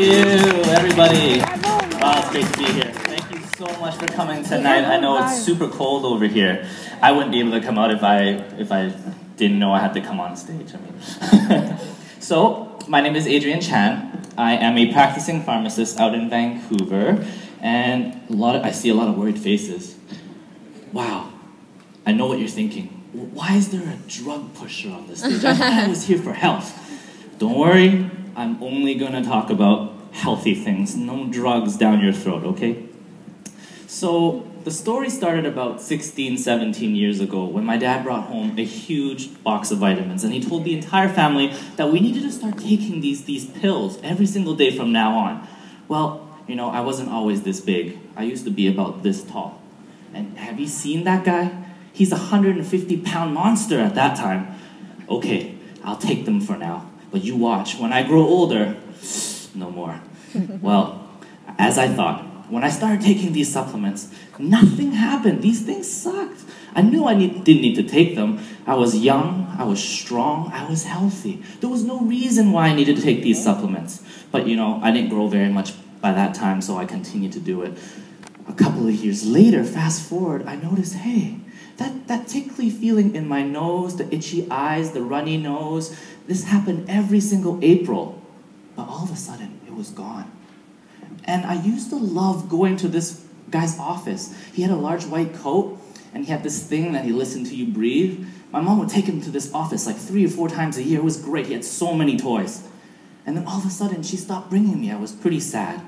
you, everybody. Wow, it's great to be here. Thank you so much for coming tonight. I know it's super cold over here. I wouldn't be able to come out if I didn't know I had to come on stage. So, my name is Adrian Chan. I am a practicing pharmacist out in Vancouver, and I see a lot of worried faces. Wow, I know what you're thinking. Why is there a drug pusher on the stage? I thought I was here for health. Don't worry, I'm only going to talk about healthy things, no drugs down your throat, okay? So, the story started about 16, 17 years ago when my dad brought home a huge box of vitamins, and he told the entire family that we needed to start taking these pills every single day from now on. Well, you know, I wasn't always this big. I used to be about this tall. And have you seen that guy? He's a 150-pound monster at that time. Okay, I'll take them for now. But you watch, when I grow older, no more. Well, as I thought, when I started taking these supplements, nothing happened. These things sucked. I knew I didn't need to take them. I was young, I was strong, I was healthy. There was no reason why I needed to take these supplements. But you know, I didn't grow very much by that time, so I continued to do it. A couple of years later, fast forward, I noticed, hey, that tickly feeling in my nose, the itchy eyes, the runny nose, this happened every single April. But all of a sudden, it was gone. And I used to love going to this guy's office. He had a large white coat, and he had this thing that he listened to you breathe. My mom would take him to this office like 3 or 4 times a year. It was great. He had so many toys. And then all of a sudden, she stopped bringing me. I was pretty sad.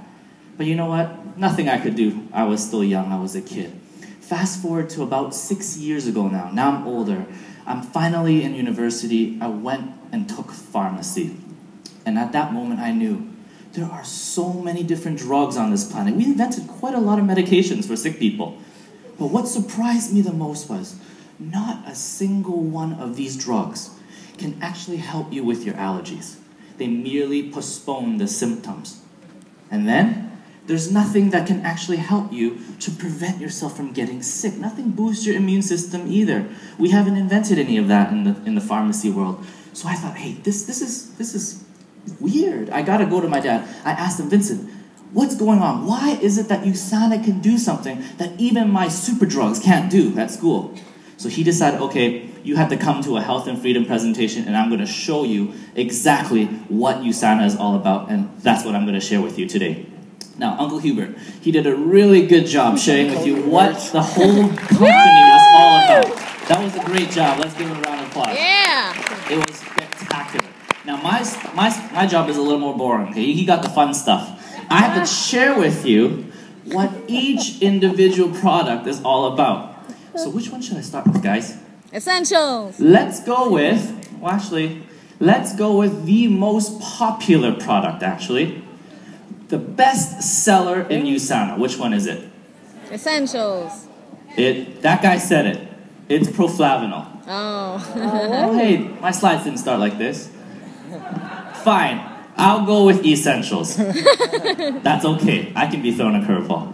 But you know what? Nothing I could do. I was still young. I was a kid. Fast forward to about 6 years ago now. Now I'm older. I'm finally in university. I went and took pharmacy. And at that moment, I knew there are so many different drugs on this planet. We invented quite a lot of medications for sick people. But what surprised me the most was not a single one of these drugs can actually help you with your allergies. They merely postpone the symptoms. And then, there's nothing that can actually help you to prevent yourself from getting sick. Nothing boosts your immune system either. We haven't invented any of that in the pharmacy world. So I thought, hey, this is weird. I gotta go to my dad. I asked him, Vincent, what's going on? Why is it that USANA can do something that even my super drugs can't do at school? So he decided, okay, you have to come to a health and freedom presentation, and I'm going to show you exactly what USANA is all about, and that's what I'm going to share with you today. Now, Uncle Hubert, he did a really good job sharing with you what the whole company was all about. That was a great job. Let's give him a round of applause. Yeah. It was spectacular. Now, my job is a little more boring. Okay? He got the fun stuff. I have to share with you what each individual product is all about. So which one should I start with, guys? Essentials. Let's go with the most popular product, actually. The best seller in USANA. Which one is it? Essentials. That guy said it. It's Flavonol. Oh. Hey, my slides didn't start like this. Fine. I'll go with Essentials. That's okay. I can be thrown a curveball.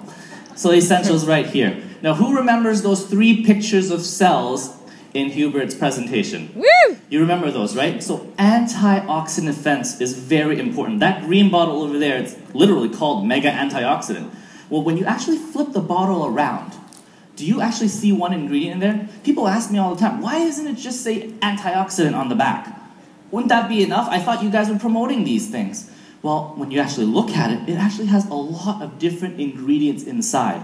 So Essentials right here. Now, who remembers those 3 pictures of cells in Hubert's presentation? Woo! You remember those, right? So antioxidant defense is very important. That green bottle over there, it's literally called Mega Antioxidant. Well, when you actually flip the bottle around, do you actually see one ingredient in there? People ask me all the time, why doesn't it just say antioxidant on the back? Wouldn't that be enough? I thought you guys were promoting these things. Well, when you actually look at it, it actually has a lot of different ingredients inside.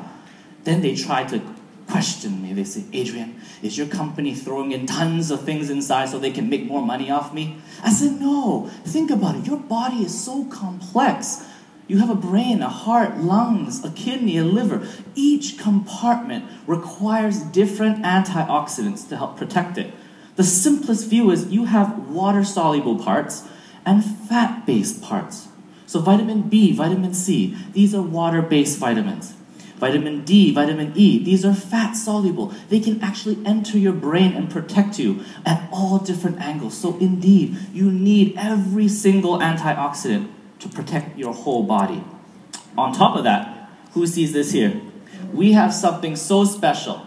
Then they try to question me. They say, Adrian, is your company throwing in tons of things inside so they can make more money off me? I said, no. Think about it. Your body is so complex. You have a brain, a heart, lungs, a kidney, a liver. Each compartment requires different antioxidants to help protect it. The simplest view is you have water-soluble parts and fat-based parts. So vitamin B, vitamin C, these are water-based vitamins. Vitamin D, vitamin E, these are fat-soluble. They can actually enter your brain and protect you at all different angles. So indeed, you need every single antioxidant to protect your whole body. On top of that, who sees this here? We have something so special.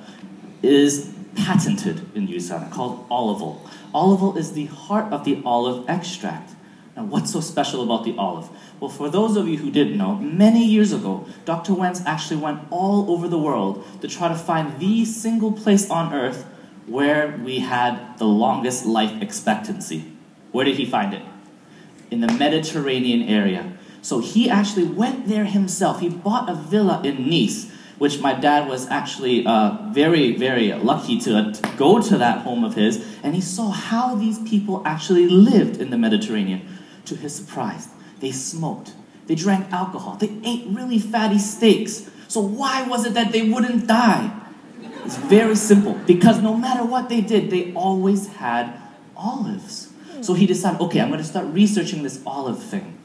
It is patented in USANA called Olivol. Olivol is the heart of the olive extract. Now, what's so special about the olive? Well, for those of you who didn't know, many years ago, Dr. Wentz actually went all over the world to try to find the single place on Earth where we had the longest life expectancy. Where did he find it? In the Mediterranean area. So he actually went there himself. He bought a villa in Nice, which my dad was actually very, very lucky to go to that home of his, and he saw how these people actually lived in the Mediterranean. To his surprise, they smoked, they drank alcohol, they ate really fatty steaks. So why was it that they wouldn't die? It's very simple, because no matter what they did, they always had olives. So he decided, okay, I'm going to start researching this olive thing.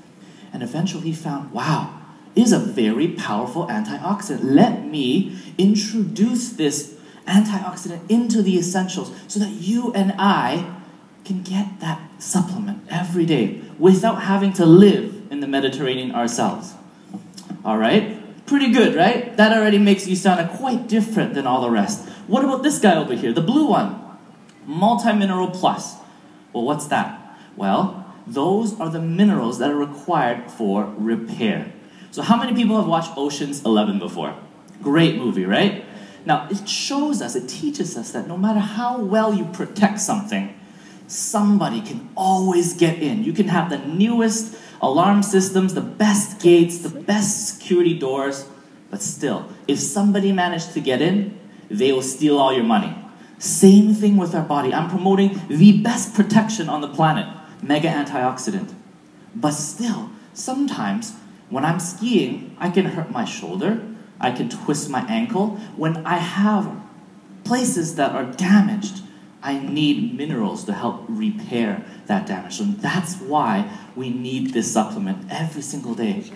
And eventually he found, wow, it is a very powerful antioxidant. Let me introduce this antioxidant into the essentials so that you and I can get that supplement every day without having to live in the Mediterranean ourselves. All right? Pretty good, right? That already makes USANA quite different than all the rest. What about this guy over here, the blue one? Multi-mineral plus. Well, what's that? Well, those are the minerals that are required for repair. So how many people have watched Ocean's 11 before? Great movie, right? Now, it shows us, it teaches us that no matter how well you protect something, somebody can always get in. You can have the newest alarm systems, the best gates, the best security doors, but still, if somebody managed to get in, they will steal all your money. Same thing with our body. I'm promoting the best protection on the planet, mega antioxidant. But still, sometimes when I'm skiing, I can hurt my shoulder, I can twist my ankle. When I have places that are damaged, I need minerals to help repair that damage. So that's why we need this supplement every single day.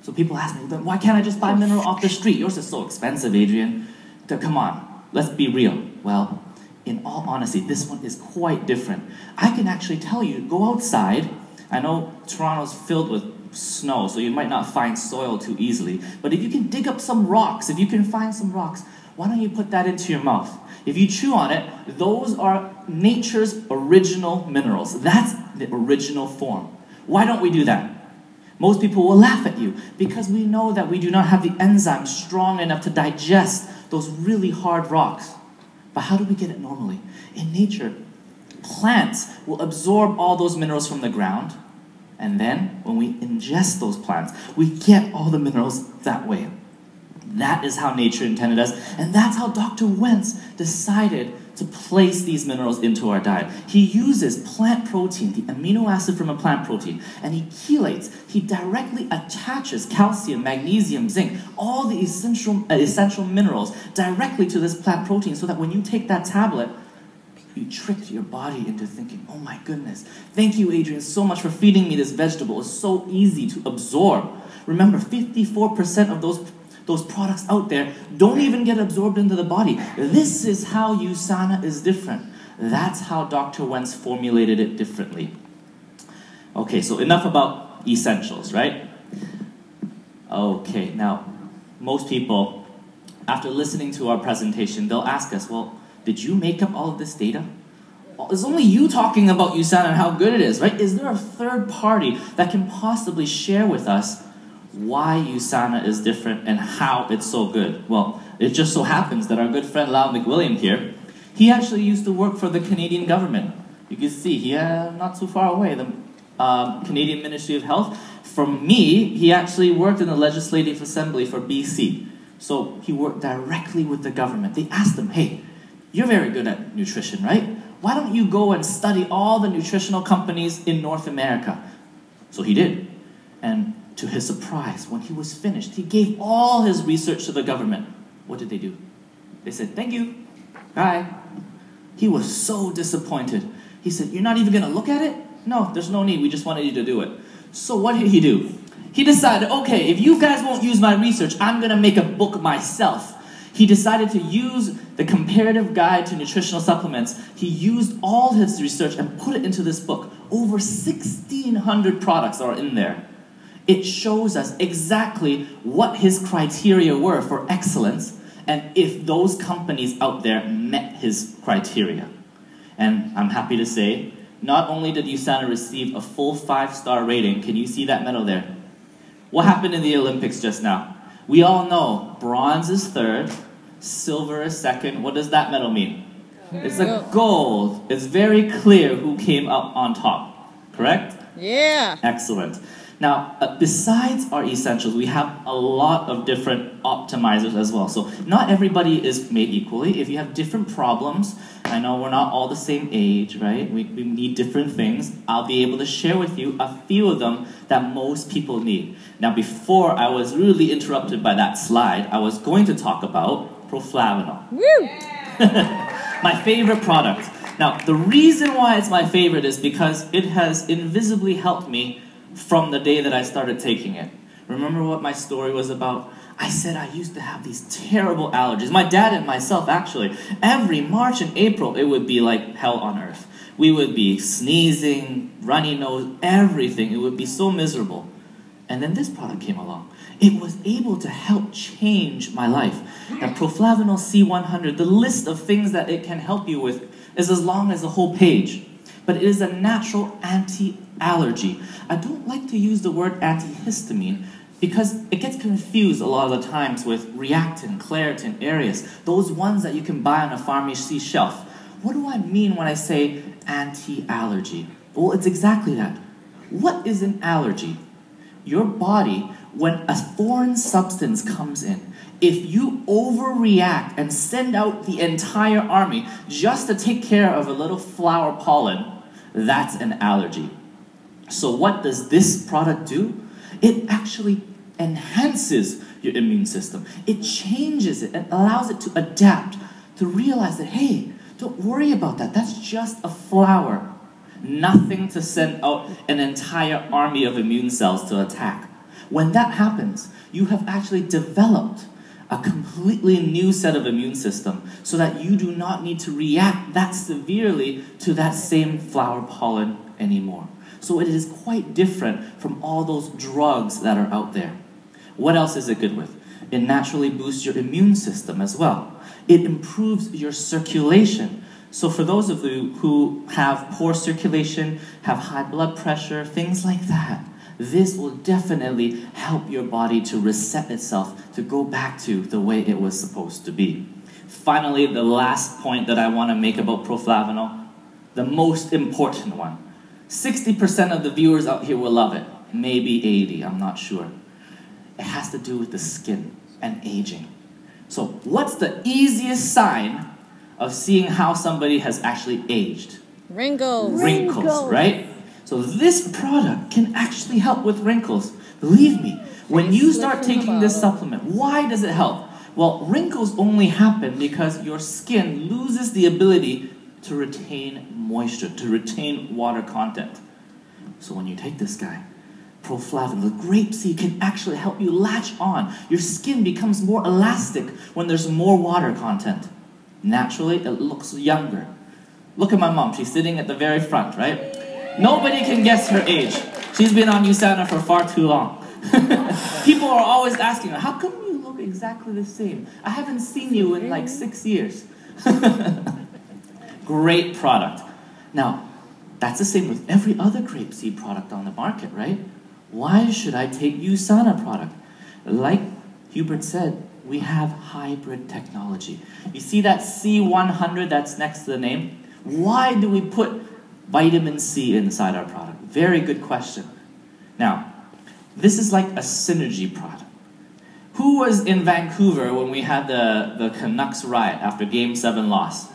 So people ask me, why can't I just buy mineral off the street? Yours is so expensive, Adrian. Come on, let's be real. Well, in all honesty, this one is quite different. I can actually tell you, go outside. I know Toronto's filled with snow, so you might not find soil too easily. But if you can dig up some rocks, if you can find some rocks, why don't you put that into your mouth? If you chew on it, those are nature's original minerals. That's the original form. Why don't we do that? Most people will laugh at you because we know that we do not have the enzymes strong enough to digest those really hard rocks. But how do we get it normally? In nature, plants will absorb all those minerals from the ground, and then when we ingest those plants, we get all the minerals that way. That is how nature intended us, and that's how Dr. Wentz decided to place these minerals into our diet. He uses plant protein, the amino acid from a plant protein, and he chelates. He directly attaches calcium, magnesium, zinc, all the essential minerals directly to this plant protein so that when you take that tablet, you tricked your body into thinking, oh my goodness, thank you, Adrian, so much for feeding me this vegetable. It's so easy to absorb. Remember, 54% of those products out there don't even get absorbed into the body. This is how USANA is different. That's how Dr. Wentz formulated it differently. Okay, so enough about essentials, right? Okay, now, most people, after listening to our presentation, they'll ask us, well, did you make up all of this data? Well, it's only you talking about USANA and how good it is, right? Is there a third party that can possibly share with us why USANA is different and how it's so good? Well, it just so happens that our good friend Lau McWilliam here, he actually used to work for the Canadian government. You can see, not too far away, the Canadian Ministry of Health. For me, he actually worked in the Legislative Assembly for BC. So he worked directly with the government. They asked him, hey, you're very good at nutrition, right? Why don't you go and study all the nutritional companies in North America? So he did. And to his surprise, when he was finished, he gave all his research to the government. What did they do? They said, thank you. Bye. He was so disappointed. He said, you're not even going to look at it? No, there's no need. We just wanted you to do it. So what did he do? He decided, okay, if you guys won't use my research, I'm going to make a book myself. He decided to use the comparative guide to nutritional supplements. He used all his research and put it into this book. Over 1,600 products are in there. It shows us exactly what his criteria were for excellence and if those companies out there met his criteria. And I'm happy to say Not only did USANA receive a full 5-star rating, can you see that medal there? What happened in the Olympics just now? We all know bronze is third, silver is second. What does that medal mean? It's a gold. It's very clear who came up on top, correct? Yeah. Excellent. Now, besides our essentials, we have a lot of different optimizers as well. So not everybody is made equally. If you have different problems, I know we're not all the same age, right? We need different things. I'll be able to share with you a few of them that most people need. Now, before I was really interrupted by that slide, I was going to talk about Flavonol. Woo! My favorite product. Now, the reason why it's my favorite is because it has invisibly helped me from the day that I started taking it. Remember what my story was about? I said I used to have these terrible allergies. My dad and myself, actually. Every March and April, it would be like hell on earth. We would be sneezing, runny nose, everything. It would be so miserable. And then this product came along. It was able to help change my life. Now, Flavonol C100, the list of things that it can help you with is as long as a whole page. But it is a natural anti-allergy. I don't like to use the word antihistamine because it gets confused a lot of the times with Reactin, Claritin, Arius, those ones that you can buy on a pharmacy shelf. What do I mean when I say anti-allergy? Well, it's exactly that. What is an allergy? Your body, when a foreign substance comes in, if you overreact and send out the entire army just to take care of a little flower pollen, that's an allergy. So what does this product do? It actually enhances your immune system. It changes it and allows it to adapt, to realize that, hey, don't worry about that. That's just a flower. Nothing to send out an entire army of immune cells to attack. When that happens, you have actually developed a completely new set of immune system so that you do not need to react that severely to that same flower pollen anymore. So it is quite different from all those drugs that are out there. What else is it good with? It naturally boosts your immune system as well. It improves your circulation. So for those of you who have poor circulation, have high blood pressure, things like that, this will definitely help your body to reset itself, to go back to the way it was supposed to be. Finally, the last point that I want to make about Flavonol, the most important one. 60% of the viewers out here will love it. Maybe 80, I'm not sure. It has to do with the skin and aging. So what's the easiest sign of seeing how somebody has actually aged? Wrinkles. Wrinkles, right? So this product can actually help with wrinkles. Believe me, when you start taking this supplement, why does it help? Well, wrinkles only happen because your skin loses the ability to retain moisture, to retain water content. So when you take this guy, Flavonol, the grapeseed can actually help you latch on. Your skin becomes more elastic when there's more water content. Naturally, it looks younger. Look at my mom. She's sitting at the very front, right? Nobody can guess her age. She's been on USANA for far too long. People are always asking her, how come you look exactly the same? I haven't seen you in like 6 years. Great product. Now, that's the same with every other grapeseed product on the market, right? Why should I take USANA product? Like Hubert said, we have hybrid technology. You see that C100 that's next to the name? Why do we put vitamin C inside our product? Very good question. Now, this is like a synergy product. Who was in Vancouver when we had the Canucks riot after Game 7 loss?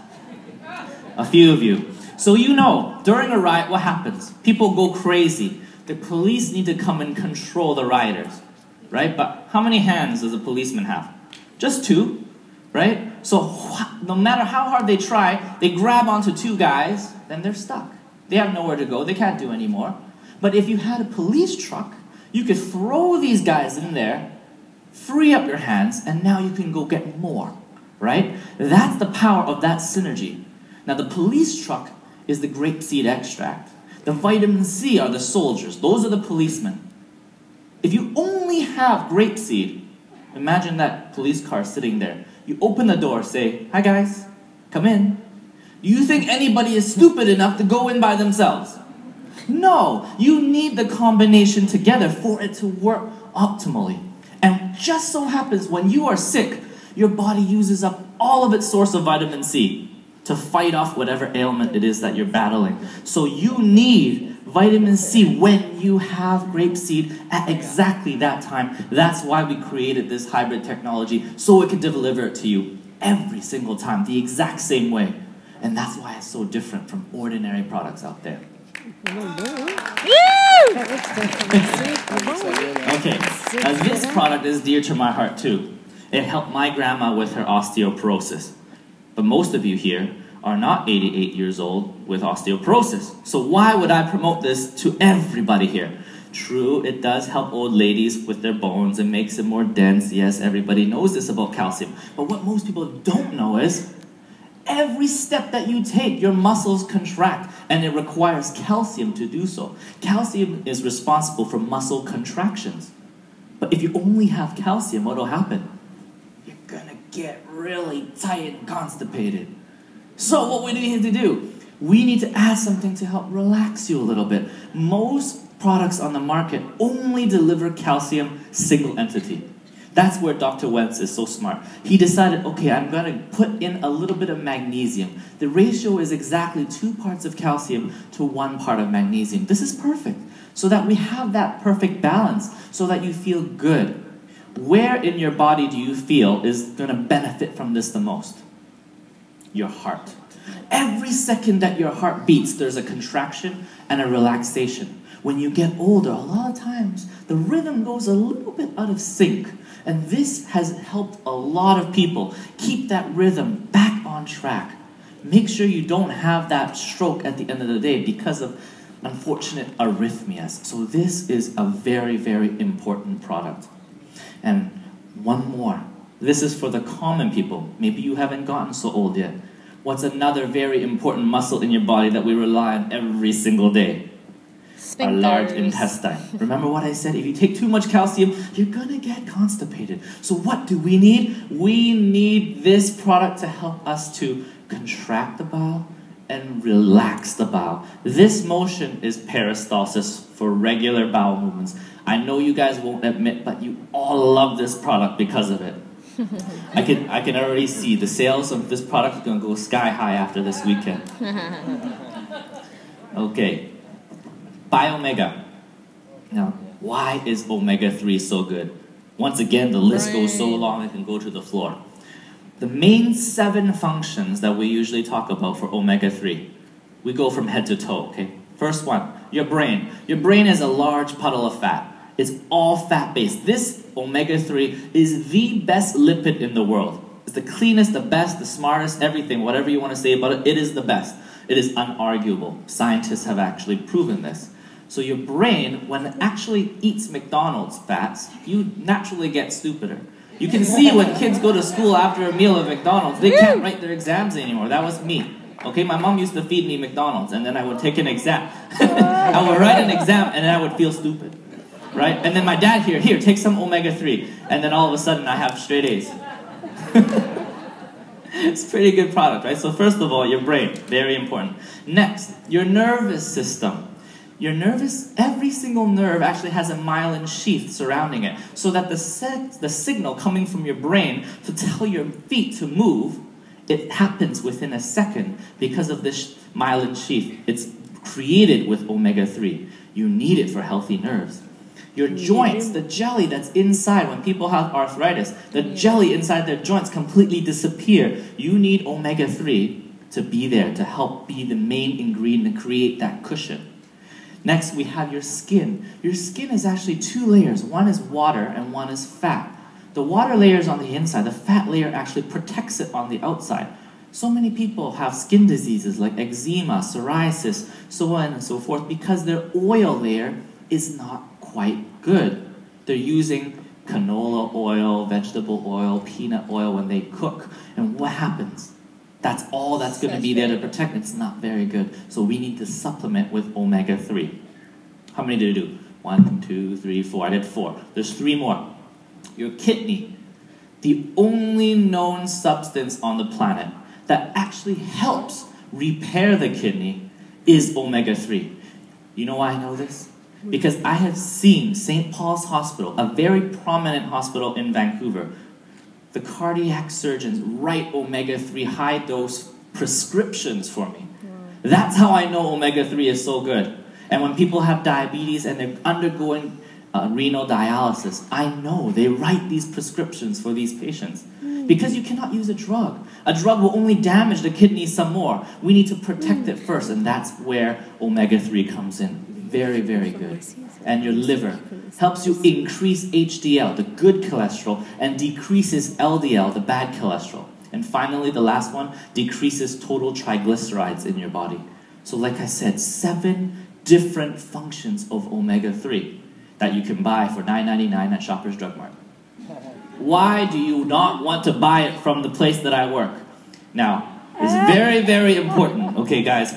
A few of you. So you know, during a riot, what happens? People go crazy. The police need to come and control the rioters, right? But how many hands does a policeman have? Just 2, right? So no matter how hard they try, they grab onto 2 guys, then they're stuck. They have nowhere to go. They can't do anymore. But if you had a police truck, you could throw these guys in there, free up your hands, and now you can go get more, right? That's the power of that synergy. Now, the police truck is the grapeseed extract. The vitamin C are the soldiers. Those are the policemen. If you only have grapeseed, imagine that police car sitting there. You open the door, say, hi guys, come in. Do you think anybody is stupid enough to go in by themselves? No, you need the combination together for it to work optimally. And just so happens when you are sick, your body uses up all of its source of vitamin C to fight off whatever ailment it is that you're battling. So you need vitamin C when you have grapeseed at exactly that time. That's why we created this hybrid technology, so it can deliver it to you every single time, the exact same way. And that's why it's so different from ordinary products out there. Okay, as this product is dear to my heart too. It helped my grandma with her osteoporosis. But most of you here are not 88 years old with osteoporosis. So why would I promote this to everybody here? True, it does help old ladies with their bones and makes them more dense. Yes, everybody knows this about calcium. But what most people don't know is every step that you take, your muscles contract, and it requires calcium to do so. Calcium is responsible for muscle contractions. But if you only have calcium, what will happen? You're gonna get really tight and constipated. So what we need to do? We need to add something to help relax you a little bit. Most products on the market only deliver calcium single entity. That's where Dr. Wentz is so smart. He decided, okay, I'm going to put in a little bit of magnesium. The ratio is exactly 2 parts of calcium to 1 part of magnesium. This is perfect, so that we have that perfect balance, so that you feel good. Where in your body do you feel is going to benefit from this the most? Your heart. Every second that your heart beats, there's a contraction and a relaxation. When you get older, a lot of times, the rhythm goes a little bit out of sync. And this has helped a lot of people keep that rhythm back on track. Make sure you don't have that stroke at the end of the day because of unfortunate arrhythmias. So this is a very, very important product. And one more. This is for the common people. Maybe you haven't gotten so old yet. What's another very important muscle in your body that we rely on every single day? Our large intestine. Remember what I said? If you take too much calcium, you're going to get constipated. So what do we need? We need this product to help us to contract the bowel and relax the bowel. This motion is peristalsis for regular bowel movements. I know you guys won't admit, but you all love this product because of it. I can already see the sales of this product are going to go sky high after this weekend. Okay. Biomega. Now, why is omega-3 so good? Once again, the list goes so long it can go to the floor. The main 7 functions that we usually talk about for omega-3, we go from head to toe, okay? First one, your brain. Your brain is a large puddle of fat. It's all fat-based. This omega-3 is the best lipid in the world. It's the cleanest, the best, the smartest, everything, whatever you want to say about it, it is the best. It is unarguable. Scientists have actually proven this. So your brain, when it actually eats McDonald's fats, you naturally get stupider. You can see when kids go to school after a meal at McDonald's, they can't write their exams anymore. That was me. Okay, my mom used to feed me McDonald's, and then I would take an exam. I would write an exam, and then I would feel stupid. Right? And then my dad here, take some omega-3. And then all of a sudden, I have straight A's. It's a pretty good product, right? So first of all, your brain, very important. Next, your nervous system. Every single nerve actually has a myelin sheath surrounding it, so that the signal coming from your brain to tell your feet to move, it happens within a second because of this myelin sheath. It's created with omega-3. You need it for healthy nerves. Your joints, the jelly that's inside, when people have arthritis, the jelly inside their joints completely disappear. You need omega-3 to be there, to help be the main ingredient and create that cushion. Next, we have your skin. Your skin is actually 2 layers. One is water and one is fat. The water layer is on the inside. The fat layer actually protects it on the outside. So many people have skin diseases like eczema, psoriasis, so on and so forth, because their oil layer is not quite good. They're using canola oil, vegetable oil, peanut oil when they cook. And what happens? That's all that's going to be there to protect. It's not very good. So we need to supplement with omega-3. How many did I do? 1, 2, 3, 4. I did 4. There's 3 more. Your kidney. The only known substance on the planet that actually helps repair the kidney is omega-3. You know why I know this? Because I have seen St. Paul's Hospital, a very prominent hospital in Vancouver, the cardiac surgeons write omega-3 high-dose prescriptions for me. That's how I know omega-3 is so good. And when people have diabetes and they're undergoing renal dialysis, I know they write these prescriptions for these patients. Because you cannot use a drug. A drug will only damage the kidney some more. We need to protect it first, and that's where omega-3 comes in. Very, very good. And your liver helps you increase HDL, the good cholesterol, and decreases LDL, the bad cholesterol. And finally, the last one, decreases total triglycerides in your body. So like I said, 7 different functions of omega-3 that you can buy for $9.99 at Shoppers Drug Mart. Why do you not want to buy it from the place that I work? Now, it's very, very important. Okay, guys,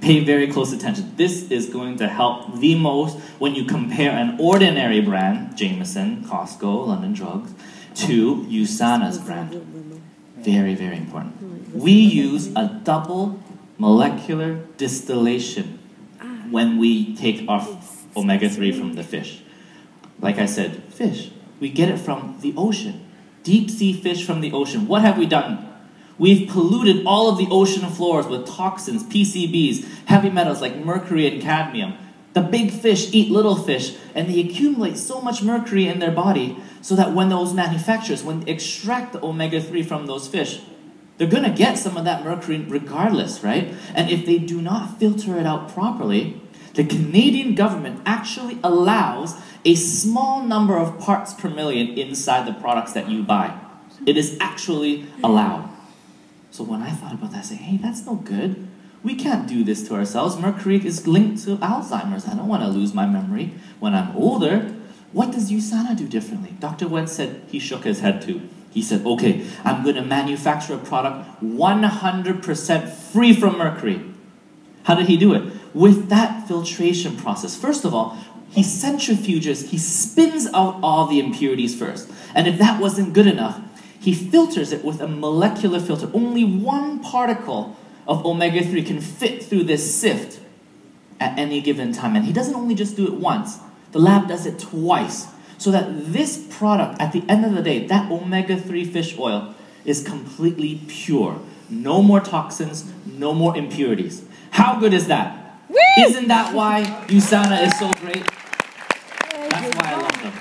pay very close attention. This is going to help the most when you compare an ordinary brand, Jameson, Costco, London Drugs, to USANA's brand. Very, very important. We use a double molecular distillation when we take our omega-3 from the fish. Like I said, fish. We get it from the ocean. Deep sea fish from the ocean. What have we done? We've polluted all of the ocean floors with toxins, PCBs, heavy metals like mercury and cadmium. The big fish eat little fish, and they accumulate so much mercury in their body so that when those manufacturers, when they extract the omega-3 from those fish, they're going to get some of that mercury regardless, right? And if they do not filter it out properly, the Canadian government actually allows a small number of parts per million inside the products that you buy. It is actually allowed. So when I thought about that, I said, hey, that's no good. We can't do this to ourselves. Mercury is linked to Alzheimer's. I don't want to lose my memory when I'm older. What does USANA do differently? Dr. Wentz said, he shook his head too. He said, okay, I'm going to manufacture a product 100% free from mercury. How did he do it? With that filtration process. First of all, he centrifuges, he spins out all the impurities first. And if that wasn't good enough, he filters it with a molecular filter. Only one particle of omega-3 can fit through this sift at any given time. And he doesn't only just do it once. The lab does it twice. So that this product, at the end of the day, that omega-3 fish oil is completely pure. No more toxins, no more impurities. How good is that? Woo! Isn't that why USANA is so great? That's why I love them.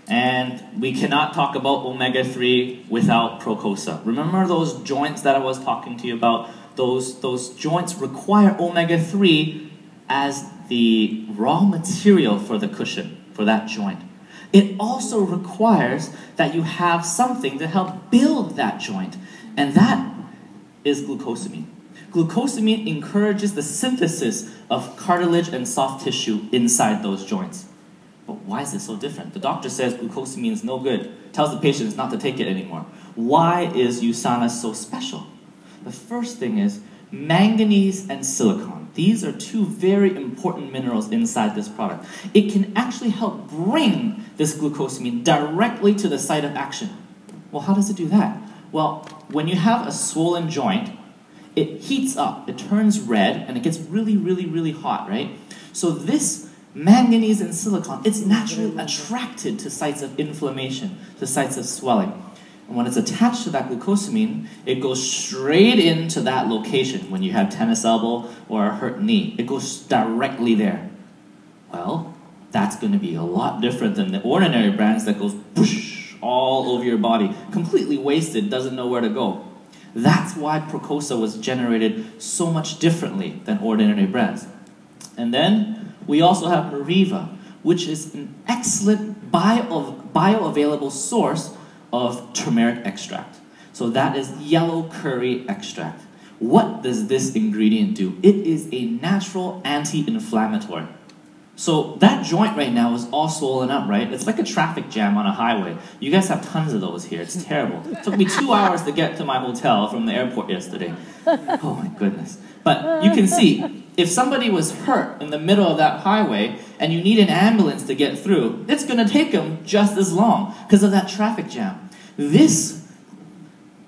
And we cannot talk about omega-3 without Procosa. Remember those joints that I was talking to you about? Those joints require omega-3 as the raw material for the cushion, for that joint. It also requires that you have something to help build that joint, and that is glucosamine. Glucosamine encourages the synthesis of cartilage and soft tissue inside those joints. But why is it so different? The doctor says glucosamine is no good, tells the patients not to take it anymore. Why is USANA so special? The first thing is manganese and silicon. These are 2 very important minerals inside this product. It can actually help bring this glucosamine directly to the site of action. Well, how does it do that? Well, when you have a swollen joint, it heats up, it turns red, and it gets really, really, really hot, right? So this manganese and silicon, it's naturally attracted to sites of inflammation, to sites of swelling. And when it's attached to that glucosamine, it goes straight into that location when you have tennis elbow or a hurt knee. It goes directly there. Well, that's going to be a lot different than the ordinary brands that goes whoosh, all over your body, completely wasted, doesn't know where to go. That's why Procosa was generated so much differently than ordinary brands. And then we also have Mariva, which is an excellent bioavailable source of turmeric extract. So that is yellow curry extract. What does this ingredient do? It is a natural anti-inflammatory. So that joint right now is all swollen up, right? It's like a traffic jam on a highway. You guys have tons of those here. It's terrible. It took me 2 hours to get to my hotel from the airport yesterday. Oh my goodness. But you can see, if somebody was hurt in the middle of that highway and you need an ambulance to get through, it's going to take them just as long because of that traffic jam. This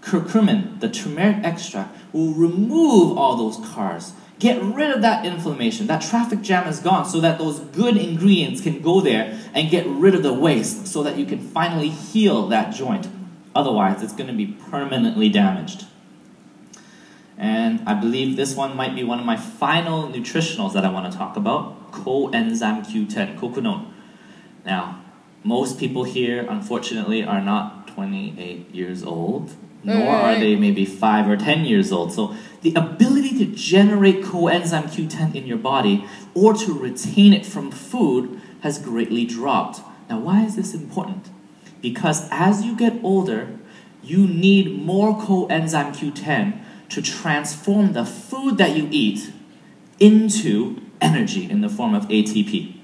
curcumin, the turmeric extract, will remove all those cars. Get rid of that inflammation. That traffic jam is gone so that those good ingredients can go there and get rid of the waste so that you can finally heal that joint. Otherwise, it's going to be permanently damaged. And I believe this one might be one of my final nutritionals that I want to talk about, coenzyme Q10, coconut. Now, most people here, unfortunately, are not 28 years old, nor are they maybe 5 or 10 years old. So the ability to generate coenzyme Q10 in your body or to retain it from food has greatly dropped. Now, why is this important? Because as you get older, you need more coenzyme Q10 to transform the food that you eat into energy in the form of ATP.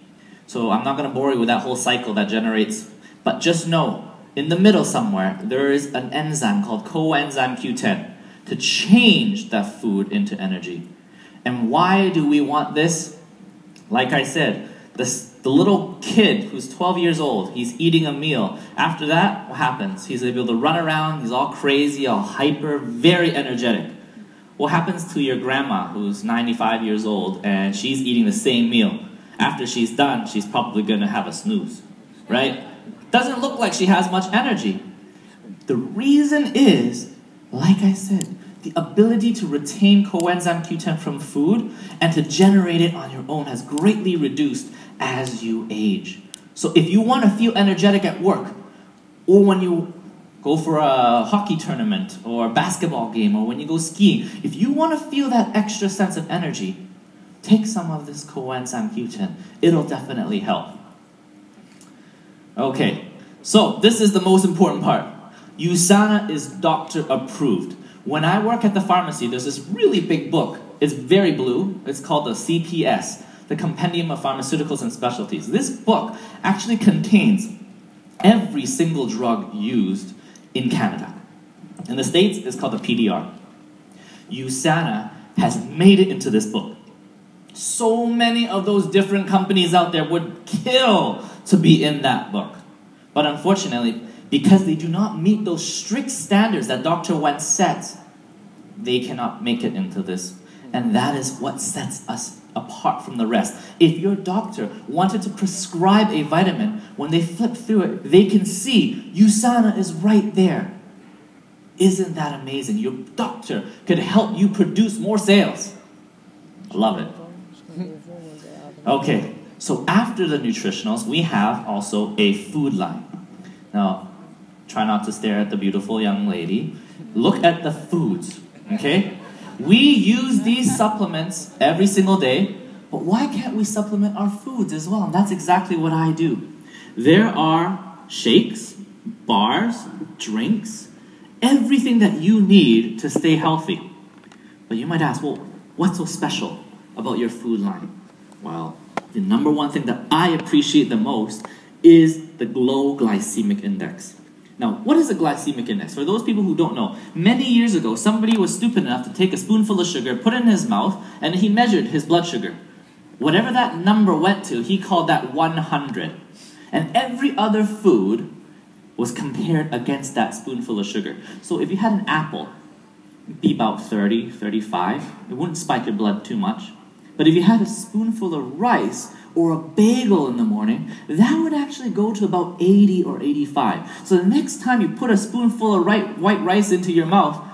So I'm not going to bore you with that whole cycle that generates, but just know, in the middle somewhere, there is an enzyme called coenzyme Q10 to change that food into energy. And why do we want this? Like I said, the little kid who's 12 years old, he's eating a meal. After that, what happens? He's able to run around, he's all crazy, all hyper, very energetic. What happens to your grandma who's 95 years old and she's eating the same meal? After she's done, she's probably going to have a snooze, right? Doesn't look like she has much energy. The reason is, like I said, the ability to retain coenzyme Q10 from food and to generate it on your own has greatly reduced as you age. So if you want to feel energetic at work, or when you go for a hockey tournament or a basketball game, or when you go skiing, if you want to feel that extra sense of energy, take some of this coenzyme Q10. It'll definitely help. Okay, so this is the most important part. USANA is doctor approved. When I work at the pharmacy, there's this really big book. It's very blue. It's called the CPS, the Compendium of Pharmaceuticals and Specialties. This book actually contains every single drug used in Canada. In the States, it's called the PDR. USANA has made it into this book. So many of those different companies out there would kill to be in that book. But unfortunately, because they do not meet those strict standards that Dr. Wen sets, they cannot make it into this. And that is what sets us apart from the rest. If your doctor wanted to prescribe a vitamin, when they flip through it, they can see USANA is right there. Isn't that amazing? Your doctor could help you produce more sales. I love it. Okay, so after the nutritionals, we have also a food line. Now, try not to stare at the beautiful young lady. Look at the foods, okay? We use these supplements every single day, but why can't we supplement our foods as well? And that's exactly what I do. There are shakes, bars, drinks, everything that you need to stay healthy. But you might ask, well, what's so special about your food line? Well, the number one thing that I appreciate the most is the low glycemic index. Now, what is a glycemic index? For those people who don't know, many years ago, somebody was stupid enough to take a spoonful of sugar, put it in his mouth, and he measured his blood sugar. Whatever that number went to, he called that 100. And every other food was compared against that spoonful of sugar. So if you had an apple, it'd be about 30, 35. It wouldn't spike your blood too much. But if you had a spoonful of rice or a bagel in the morning, that would actually go to about 80 or 85. So the next time you put a spoonful of white rice into your mouth,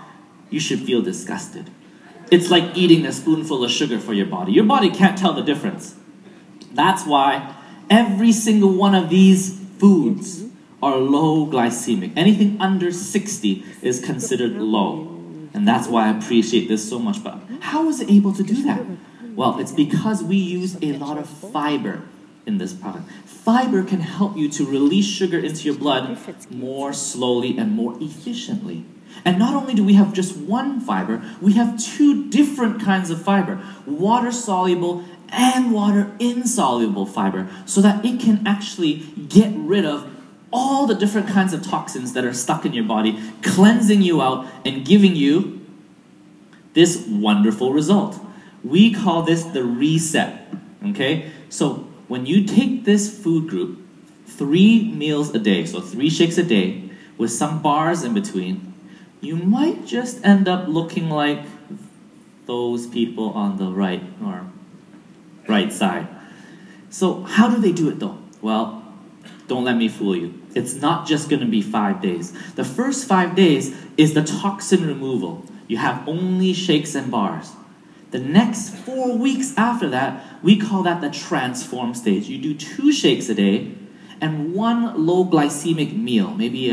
you should feel disgusted. It's like eating a spoonful of sugar for your body. Your body can't tell the difference. That's why every single one of these foods are low glycemic. Anything under 60 is considered low. And that's why I appreciate this so much. But how is it able to do that? Well, it's because we use a lot of fiber in this product. Fiber can help you to release sugar into your blood more slowly and more efficiently. And not only do we have just one fiber, we have two different kinds of fiber, water-soluble and water-insoluble fiber, so that it can actually get rid of all the different kinds of toxins that are stuck in your body, cleansing you out and giving you this wonderful result. We call this the reset, okay? So when you take this food group, 3 meals a day, so 3 shakes a day, with some bars in between, you might just end up looking like those people on the right or right side. So how do they do it though? Well, don't let me fool you. It's not just going to be 5 days. The first 5 days is the toxin removal. You have only shakes and bars. The next 4 weeks after that, we call that the transform stage. You do 2 shakes a day and 1 low glycemic meal, maybe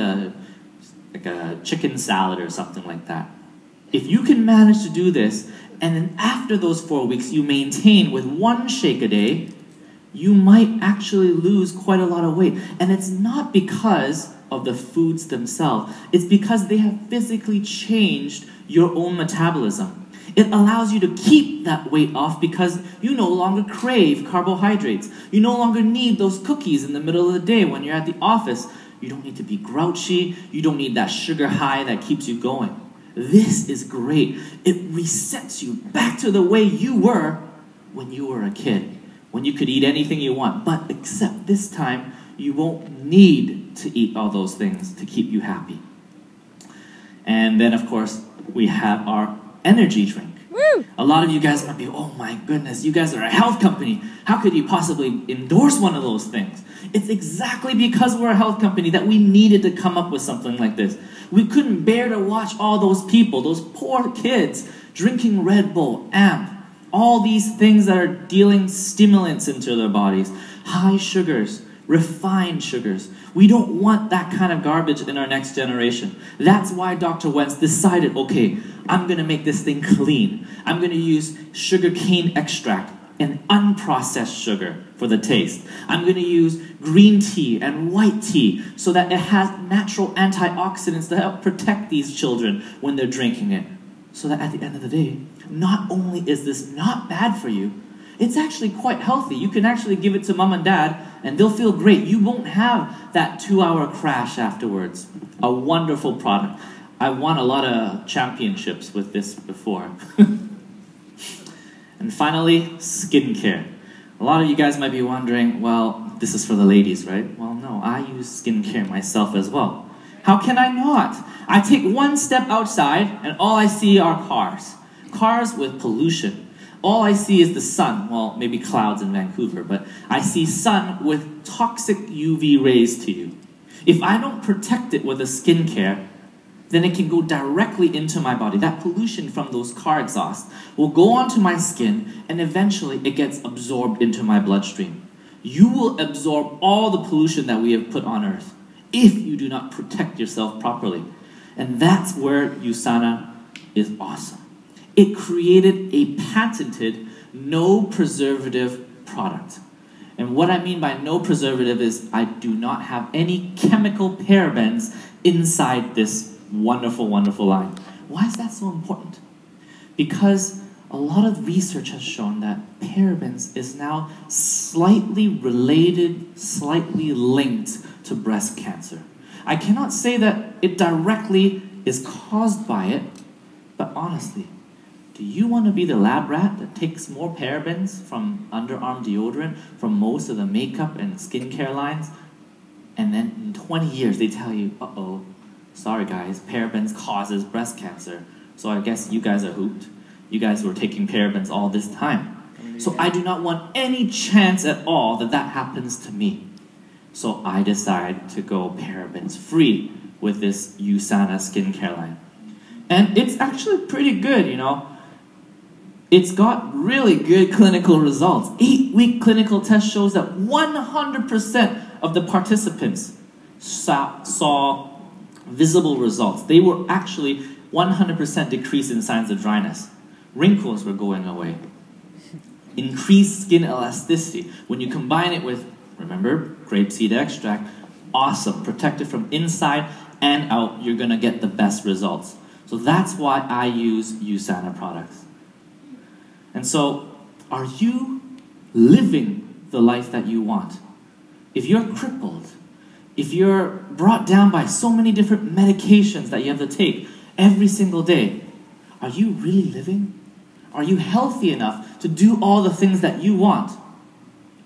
like a chicken salad or something like that. If you can manage to do this, and then after those 4 weeks you maintain with 1 shake a day, you might actually lose quite a lot of weight. And it's not because of the foods themselves. It's because they have physically changed your own metabolism. It allows you to keep that weight off because you no longer crave carbohydrates. You no longer need those cookies in the middle of the day when you're at the office. You don't need to be grouchy. You don't need that sugar high that keeps you going. This is great. It resets you back to the way you were when you were a kid, when you could eat anything you want. But except this time, you won't need to eat all those things to keep you happy. And then, of course, we have our energy drink. Woo! A lot of you guys might be, oh my goodness, you guys are a health company. How could you possibly endorse one of those things? It's exactly because we're a health company that we needed to come up with something like this. We couldn't bear to watch all those people, those poor kids, drinking Red Bull, AMP, all these things that are dealing stimulants into their bodies, high sugars, refined sugars. We don't want that kind of garbage in our next generation. That's why Dr. Wentz decided, okay, I'm going to make this thing clean. I'm going to use sugarcane extract and unprocessed sugar for the taste. I'm going to use green tea and white tea so that it has natural antioxidants to help protect these children when they're drinking it. So that at the end of the day, not only is this not bad for you, it's actually quite healthy. You can actually give it to mom and dad and they'll feel great. You won't have that 2-hour crash afterwards. A wonderful product. I won a lot of championships with this before. And finally, skincare. A lot of you guys might be wondering, well, this is for the ladies, right? Well, no, I use skincare myself as well. How can I not? I take one step outside and all I see are cars. Cars with pollution. All I see is the sun. Well, maybe clouds in Vancouver, but I see sun with toxic UV rays to you. If I don't protect it with a skincare, then it can go directly into my body. That pollution from those car exhausts will go onto my skin and eventually it gets absorbed into my bloodstream. You will absorb all the pollution that we have put on Earth if you do not protect yourself properly. And that's where USANA is awesome. It created a patented no preservative product. And what I mean by no preservative is I do not have any chemical parabens inside this wonderful, wonderful line. Why is that so important? Because a lot of research has shown that parabens is now slightly related, slightly linked to breast cancer. I cannot say that it directly is caused by it, but honestly, do you want to be the lab rat that takes more parabens from underarm deodorant, from most of the makeup and skincare lines, and then in 20 years they tell you, uh-oh, sorry guys, parabens causes breast cancer, so I guess you guys are hooped. You guys were taking parabens all this time. So I do not want any chance at all that that happens to me. So I decide to go parabens free with this USANA skincare line. And it's actually pretty good, you know. It's got really good clinical results. 8-week clinical test shows that 100% of the participants saw visible results. They were actually 100% decrease in signs of dryness. Wrinkles were going away. Increased skin elasticity. When you combine it with, remember, grapeseed extract, awesome. Protected from inside and out, you're going to get the best results. So that's why I use USANA products. And so, are you living the life that you want? If you're crippled, if you're brought down by so many different medications that you have to take every single day, are you really living? Are you healthy enough to do all the things that you want?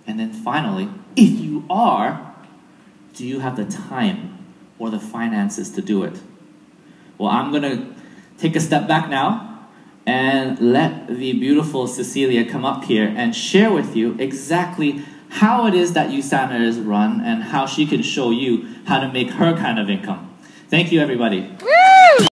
And then finally, if you are, do you have the time or the finances to do it? Well, I'm going to take a step back now and let the beautiful Cecilia come up here and share with you exactly how it is that USANA is run and how she can show you how to make her kind of income. Thank you, everybody. Woo!